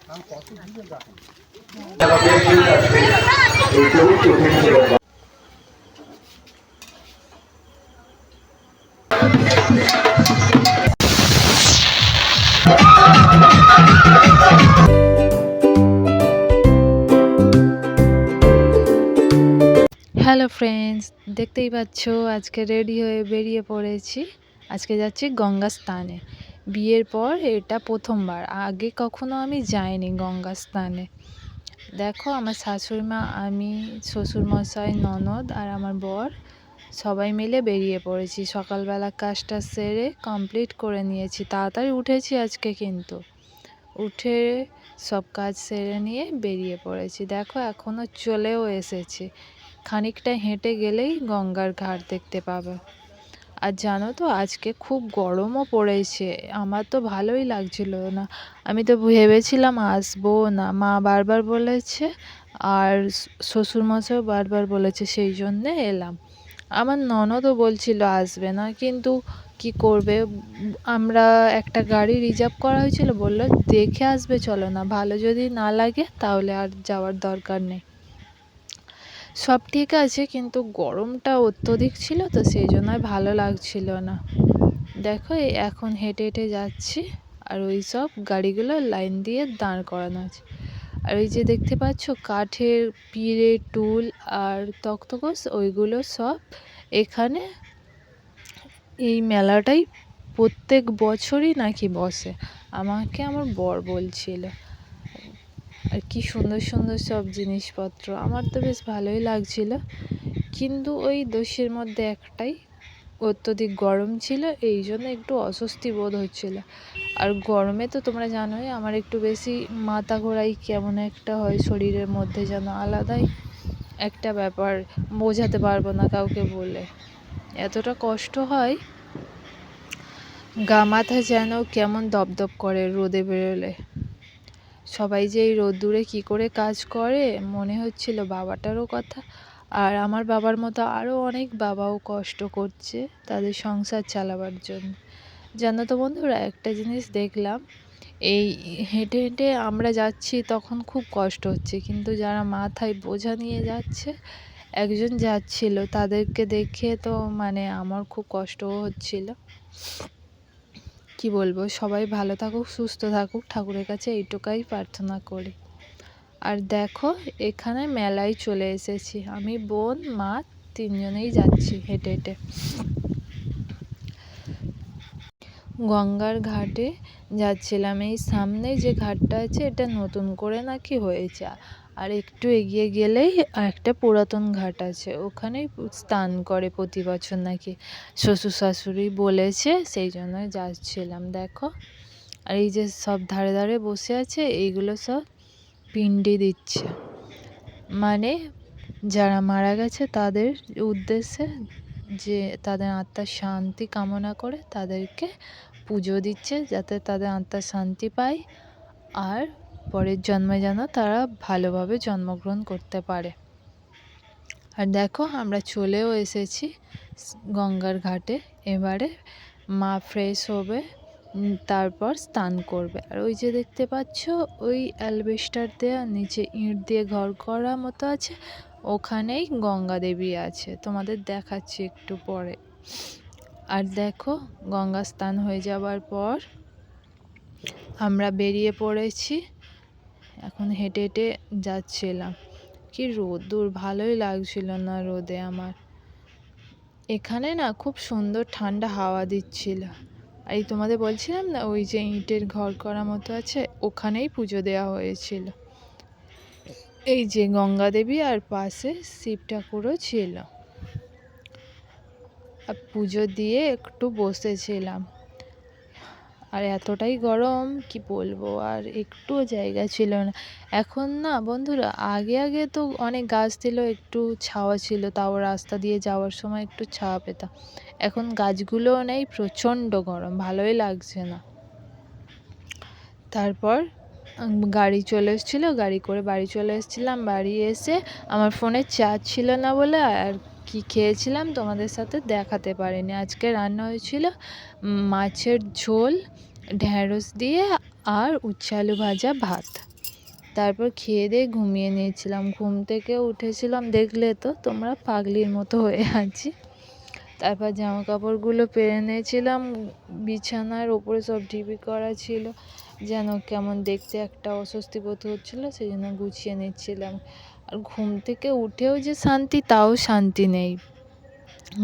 Hello friends, দেখতেই পাচ্ছ আজকে রেডি হয়ে বেরিয়ে পড়েছি। আজকে যাচ্ছি গঙ্গা স্নানে। বিয়ের পর এটা প্রথমবার, আগে কখনো আমি যাইনি গঙ্গা স্নানে। দেখো আমার শাশুড়ি মা, আমি, শ্বশুরমশাই, ননদ আর আমার বর সবাই মিলে বেরিয়ে পড়েছি। সকালবেলা কাজটা সেরে কমপ্লিট করে নিয়েছি, তাড়াতাড়ি উঠেছি আজকে, কিন্তু উঠে সব কাজ সেরে নিয়ে বেরিয়ে পড়েছি। দেখো এখনও চলেও এসেছি, খানিকটা হেঁটে গেলেই গঙ্গার ঘাট দেখতে পাবে। আর জানো তো আজকে খুব গরমও পড়েছে, আমার তো ভালোই লাগছিল না। আমি তো ভেবেছিলাম আসবো না, মা বারবার বলেছে আর শ্বশুরমশাইও বারবার বলেছে, সেই জন্যে এলাম। আমার ননদও বলছিল আসবে না, কিন্তু কি করবে, আমরা একটা গাড়ি রিজার্ভ করা হয়েছিল, বললো দেখে আসবে, চলো না, ভালো যদি না লাগে তাহলে আর যাওয়ার দরকার নেই। সব ঠিক আছে, কিন্তু গরমটা অত্যধিক ছিল তো সেই জন্য আর ভালো লাগছিল না। দেখো এখন হেঁটে হেঁটে যাচ্ছি, আর ওই সব গাড়িগুলো লাইন দিয়ে দাঁড় করানো আছে। আর ওই যে দেখতে পাচ্ছ কাঠের পিঁড়ে, টুল আর তক্তপোষ, ওইগুলো সব এখানে এই মেলাটাই প্রত্যেক বছরই নাকি বসে, আমাকে আমার বর বলছিল। আর কি সুন্দর সুন্দর সব জিনিসপত্র, আমার তো বেশ ভালোই লাগছিল। কিন্তু ওই দোষের মধ্যে একটাই, অত্যধিক গরম ছিল, এই জন্য একটু অস্বস্তি বোধ হচ্ছিল। আর গরমে তো তোমরা জানোই আমার একটু বেশি মাথা ঘোরাই কেমন একটা হয়, শরীরের মধ্যে যেন আলাদাই একটা ব্যাপার, বোঝাতে পারবো না কাউকে বলে, এতটা কষ্ট হয়। গা মাথা যেন কেমন দপদপ করে রোদে বেরোলে। সবাই যে এই রোদ্দুরে কী করে কাজ করে, মনে হচ্ছিল বাবাটারও কথা। আর আমার বাবার মতো আরও অনেক বাবাও কষ্ট করছে তাদের সংসার চালাবার জন্য। জানো তো বন্ধুরা, একটা জিনিস দেখলাম, এই হেঁটে হেঁটে আমরা যাচ্ছি তখন খুব কষ্ট হচ্ছে, কিন্তু যারা মাথায় বোঝা নিয়ে যাচ্ছে, একজন যাচ্ছিল, তাদেরকে দেখে তো মানে আমার খুব কষ্টও হচ্ছিল। কি বলবো, সবাই ভালো থাকুক, সুস্থ থাকুক, ঠাকুরের কাছে এইটুকাই প্রার্থনা করি। আর দেখো এখানে মেলায় চলে এসেছি, আমি, বোন, মা তিনজনেই যাচ্ছি হেঁটে হেঁটে গঙ্গার ঘাটে যাচ্ছিলাম। এই সামনে যে ঘাটটা আছে এটা নতুন করে নাকি হয়েছে, আর একটু এগিয়ে গেলেই একটা পুরাতন ঘাট আছে, ওখানেই স্নান করে প্রতি বছর নাকি, শ্বশুর শাশুড়ি বলেছে, সেই জন্য যাচ্ছিলাম। দেখো আর এই যে সব ধারে ধারে বসে আছে, এইগুলো সব পিণ্ডি দিচ্ছে, মানে যারা মারা গেছে তাদের উদ্দেশ্যে, যে তাদের আত্মার শান্তি কামনা করে তাদেরকে পুজো দিচ্ছে, যাতে তাদের আত্মার শান্তি পায় আর পরের জন্মে যেন তারা ভালোভাবে জন্মগ্রহণ করতে পারে। আর দেখো আমরা চলেও এসেছি গঙ্গার ঘাটে। এবারে মা ফ্রেশ হবে, তারপর স্নান করবে। আর ওই যে দেখতে পাচ্ছ ওই অ্যালবেস্টার দেওয়া, নিচে ইঁট দিয়ে ঘর করা মতো আছে, ওখানেই গঙ্গা দেবী আছে, তোমাদের দেখাচ্ছি একটু পরে। আর দেখো গঙ্গা স্নান হয়ে যাওয়ার পর আমরা বেরিয়ে পড়েছি, এখন হেঁটে হেঁটে যাচ্ছিলাম। কি রোদ্দুর, ভালোই লাগছিল না রোদে আমার। এখানে না খুব সুন্দর ঠান্ডা হাওয়া দিচ্ছিল। আর এই তোমাদের বলছিলাম না ওই যে ইঁটের ঘর করা মতো আছে, ওখানেই পুজো দেওয়া হয়েছিল। এই যে গঙ্গা দেবী আর পাশে শিব ঠাকুরও ছিল। আর পুজো দিয়ে একটু বসেছিলাম, আর এতটাই গরম কি বলবো, আর একটুও জায়গা ছিল না। এখন না বন্ধুরা, আগে আগে তো অনেক গাছ ছিল, একটু ছাওয়া ছিল, তাও রাস্তা দিয়ে যাওয়ার সময় একটু ছাওয়া পেতাম। এখন গাছগুলোও নেই, প্রচণ্ড গরম, ভালোই লাগছে না। তারপর গাড়ি চলে এসেছিলো, গাড়ি করে বাড়ি চলে এসেছিলাম। বাড়ি এসে আমার ফোনে চার্জ ছিল না বলে আর কি খেয়েছিলাম তোমাদের সাথে দেখাতে পারিনি। আজকে রান্না হয়েছিল মাছের ঝোল, ঢ্যাঁড়স দিয়ে আর উচ্ছে আলু ভাজা, ভাত। তারপর খেয়ে দিয়ে ঘুমিয়ে নিয়েছিলাম। ঘুম থেকে উঠেছিলাম, দেখলে তো তোমরা, পাগলির মতো হয়ে আছি। তারপর জামা কাপড়গুলো পেরে নিয়েছিলাম, বিছানার ওপরে সব ঢিবি করা ছিল, যেন কেমন দেখতে একটা অস্বস্তি বোধ হচ্ছিলো, সেই জন্য গুছিয়ে নিচ্ছিলাম। আর ঘুম থেকে উঠেও যে শান্তি, তাও শান্তি নেই।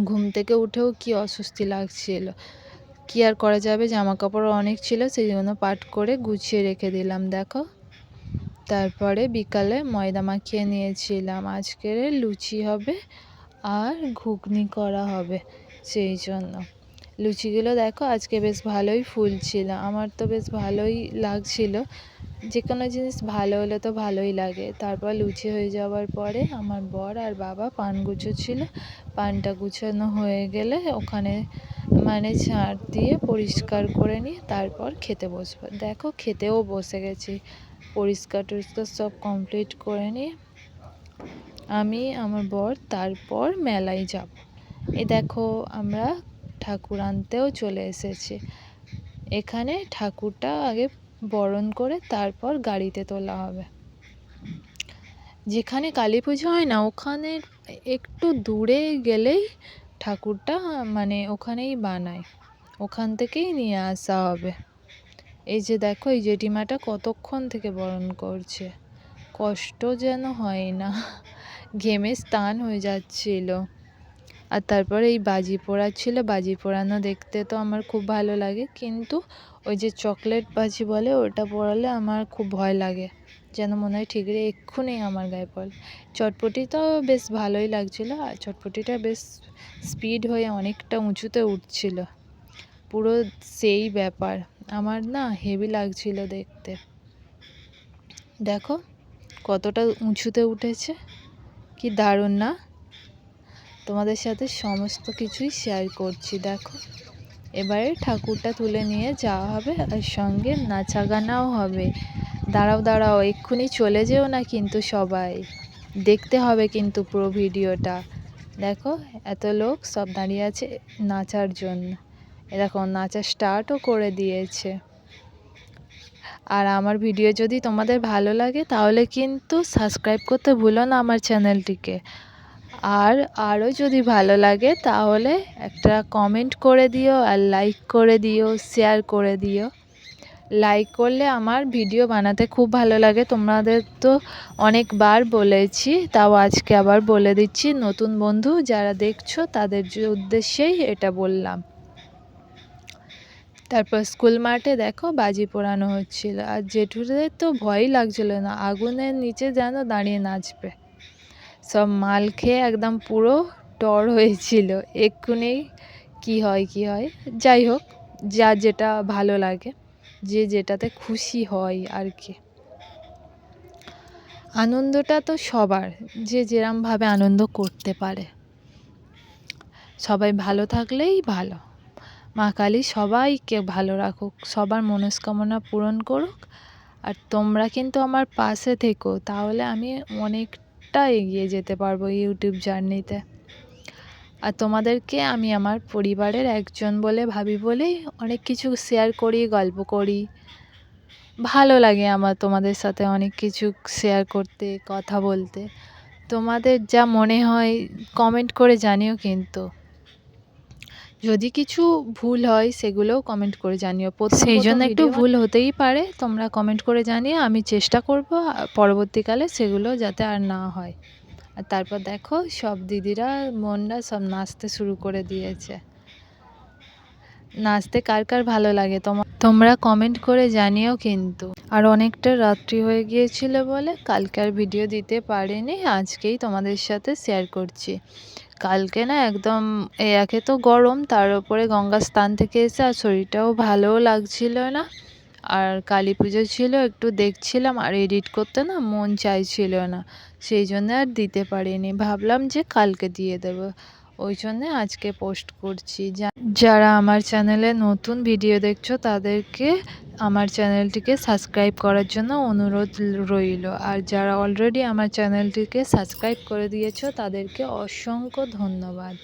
ঘুম থেকে উঠেও কি অস্বস্তি লাগছিল, কি আর করা যাবে, জামা কাপড় অনেক ছিল, সেই জন্য পাট করে গুছিয়ে রেখে দিলাম। দেখো, তারপরে বিকালে ময়দা মাখিয়ে নিয়েছিলাম, আজকের লুচি হবে আর ঘুগনি করা হবে, সেই জন্য। লুচিগুলো দেখো আজকে বেশ ভালোই ফুলছিল, আমার তো বেশ ভালোই লাগছিল। যে কোনো জিনিস ভালো হলে তো ভালোই লাগে। তারপর লুচি হয়ে যাওয়ার পরে আমার বর আর বাবা পান গুছোচ্ছিল। পানটা গুছানো হয়ে গেলে ওখানে মানে ঝাড় দিয়ে পরিষ্কার করে নিয়ে তারপর খেতে বসবো। দেখো খেতেও বসে গেছি, পরিষ্কার টরিষ্কার সব কমপ্লিট করে নিয়ে আমি আমার বর তারপর মেলায় যাব। এই দেখো আমরা ঠাকুর আনতেও চলে এসেছি। এখানে ঠাকুরটা আগে বরণ করে তারপর গাড়িতে তোলা হবে। যেখানে কালী পুজো হয় না, ওখানে একটু দূরে গেলেই ঠাকুরটা মানে ওখানেই বানায়, ওখান থেকেই নিয়ে আসা হবে। এই যে দেখো, এই জেঠিমাটা কতক্ষণ থেকে বরণ করছে, কষ্ট যেন হয় না, ঘেমে স্নান হয়ে যাচ্ছিল। আর তারপরে এই বাজি পোড়াচ্ছিল, বাজি পোড়ানো দেখতে তো আমার খুব ভালো লাগে, কিন্তু ওই যে চকলেট বাজি বলে, ওটা পোড়ালে আমার খুব ভয় লাগে, যেন মনে হয় ঠিকরে এক্ষুনি আমার গায়ে পড়ে। চটপটিটাও বেশ ভালোই লাগছিল, আর চটপটিটা বেশ স্পিড হয়ে অনেকটা উঁচুতে উঠছিল, পুরো সেই ব্যাপার, আমার না হেভি লাগছিল দেখতে। দেখো কতটা উঁচুতে উঠেছে, কি দারুণ না? তোমাদের সাথে সমস্ত কিছুই শেয়ার করছি। দেখো এবারে ঠাকুরটা তুলে নিয়ে যাওয়া হবে, আর সঙ্গে নাচা গানাও হবে। দাঁড়াও দাঁড়াও, এক্ষুনি চলে যেও না কিন্তু, সবাই দেখতে হবে কিন্তু পুরো ভিডিওটা। দেখো এত লোক সব দাঁড়িয়ে আছে নাচার জন্য, এরকম নাচা স্টার্টও করে দিয়েছে। আর আমার ভিডিও যদি তোমাদের ভালো লাগে তাহলে কিন্তু সাবস্ক্রাইব করতে ভুলো না আমার চ্যানেলটিকে। আর আরও যদি ভালো লাগে তাহলে একটা কমেন্ট করে দিও, আর লাইক করে দিও, শেয়ার করে দিও। লাইক করলে আমার ভিডিও বানাতে খুব ভালো লাগে, তোমাদের তো অনেকবার বলেছি, তাও আজকে আবার বলে দিচ্ছি, নতুন বন্ধু যারা দেখছো তাদের উদ্দেশ্যেই এটা বললাম। তারপর স্কুল মাঠে দেখো বাজি পোড়ানো হচ্ছিল, আর জেঠুদের তো ভয়ই লাগছিল না, আগুনের নিচে যেন দাঁড়িয়ে নাচবে। সব মাল খেয়ে একদম পুরো টর হয়েছিল, এক্ষুনি কি হয় কি হয়, যাই হোক, যা যেটা ভালো লাগে, যে যেটাতে খুশি হয় আর কি। আনন্দটা তো সবার, যে যেরমভাবে আনন্দ করতে পারে, সবাই ভালো থাকলেই ভালো। মা কালী সবাইকে ভালো রাখুক, সবার মনস্কামনা পূরণ করুক। আর তোমরা কিন্তু আমার পাশে থেকো, তাহলে আমি অনেকটা এগিয়ে যেতে পারবো ইউটিউব জার্নিতে। আর তোমাদেরকে আমি আমার পরিবারের একজন বলে ভাবি বলেই অনেক কিছু শেয়ার করি, গল্প করি, ভালো লাগে আমার তোমাদের সাথে অনেক কিছু শেয়ার করতে, কথা বলতে। তোমাদের যা মনে হয় কমেন্ট করে জানিও কিন্তু, যদি কিছু ভুল হয় সেগুলোও কমেন্ট করে জানিও। সেই জন্য একটু ভুল হতেই পারে, তোমরা কমেন্ট করে জানিও, আমি চেষ্টা করব পরবর্তীকালে সেগুলো যাতে আর না হয়। আর তারপর দেখো সব দিদিরা বোনরা সব নাচতে শুরু করে দিয়েছে। নাচতে কার কার ভালো লাগে তোমরা কমেন্ট করে জানিও কিন্তু। আর অনেকটা রাত্রি হয়ে গিয়েছিল বলে কালকে আর ভিডিও দিতে পারিনি, আজকেই তোমাদের সাথে শেয়ার করছি। কালকে না একদম একে তো গরম, তার উপরে গঙ্গা স্নান থেকে এসে আর শরীরটাও ভালোও লাগছিল না, আর কালী পুজো ছিল একটু দেখছিলাম, আর এডিট করতে না মন চাইছিল না, সেই জন্য আর দিতে পারিনি, ভাবলাম যে কালকে দিয়ে দেব, ওই জন্যে আজকে পোস্ট করছি। যারা আমার চ্যানেলে নতুন ভিডিও দেখছো তাদেরকে আমার চ্যানেলটিকে সাবস্ক্রাইব করার জন্য অনুরোধ রইল, আর যারা অলরেডি আমার চ্যানেলটিকে সাবস্ক্রাইব করে দিয়েছো তাদেরকে অসংখ্য ধন্যবাদ।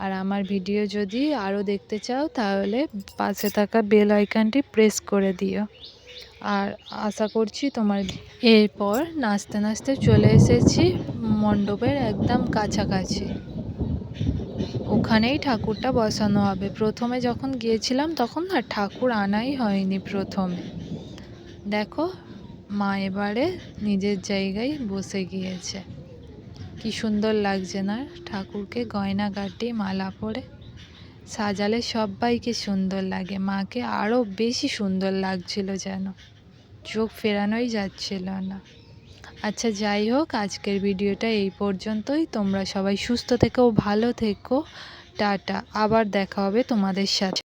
আর আমার ভিডিও যদি আরও দেখতে চাও তাহলে পাশে থাকা বেল আইকনটি প্রেস করে দিও। আর আশা করছি তোমার। এরপর নাচতে নাচতে চলে এসেছি মণ্ডপের একদম কাছাকাছি। ওখানেই ঠাকুরটা বসানো হবে। প্রথমে যখন গিয়েছিলাম তখন না ঠাকুর আনাই হয়নি প্রথমে। দেখো মা এবারে নিজের জায়গায় বসে গিয়েছে। কি সুন্দর লাগছে না ঠাকুরকে গয়নাগাটি মালা পরে সাজালে সবাইকে সুন্দর লাগে। মাকে আরও বেশি সুন্দর লাগছিল, যেন চোখ ফেরানোই যাচ্ছিল না। আচ্ছা যাই হোক, আজকের ভিডিওটা এই পর্যন্তই। তোমরা সবাই সুস্থ থেকো, ভালো থেকো। টাটা, আবার দেখা হবে তোমাদের সাথে।